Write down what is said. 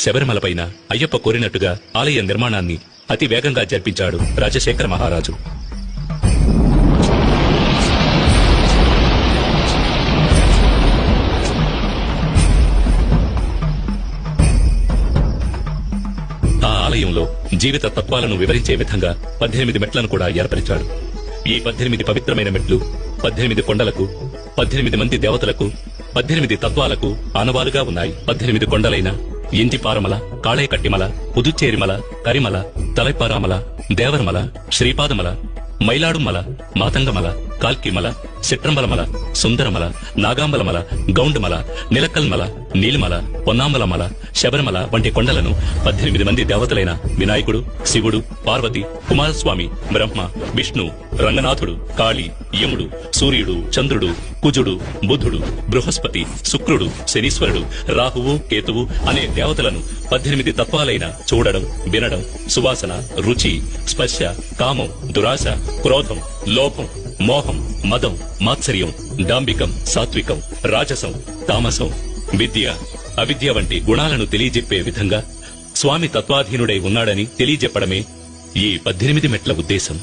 శబరిమలపైన అయ్యప్ప కోరినట్టుగా ఆలయ నిర్మాణాన్ని అతి వేగంగా జరిపించాడు రాజశేఖర మహారాజు. ఆ ఆలయంలో జీవిత తత్వాలను వివరించే విధంగా 18 మెట్లను కూడా ఏర్పరిచాడు. ఈ 18 పవిత్రమైన మెట్లు 18 కొండలకు, 18 మంది దేవతలకు, 18 తత్వాలకు ఆనవాలుగా ఉన్నాయి. 18 కొండలైన ఇంటిపారమల, కాళేకట్టిమల, పుదుచ్చేరిమల, కరిమల, తలైపారామల, దేవరమల, శ్రీపాదమల, మైలాడుమల, మాతంగమల, కాల్కిమల, చిట్రంబలమల, సుందరమల, నాగాంబలమల, గౌండమల, నిలకల్మల, నీలిమల, పొన్నామలమల, శబరిమల వంటి కొండలను 18 మంది దేవతలైన వినాయకుడు, శివుడు, పార్వతి, కుమారస్వామి, బ్రహ్మ, విష్ణు, రంగనాథుడు, కాళీ, యముడు, సూర్యుడు, చంద్రుడు, కుజుడు, బుధుడు, బృహస్పతి, శుక్రుడు, శనీశ్వరుడు, రాహువు, కేతువు అనే దేవతలను 18 తత్వాలైన చూడడం, వినడం, సువాసన, రుచి, స్పర్శ, కామం, దురాశ, క్రోధం, లోభం, మోహం, మదం, మాత్సర్యం, డాంబికం, సాత్వికం, రాజసం, తామసం, విద్య, అవిద్య వంటి గుణాలను తెలియజెప్పే విధంగా స్వామి తత్వాధీనుడై ఉన్నాడని తెలియజెప్పడమే ఈ 18 మెట్ల ఉద్దేశం.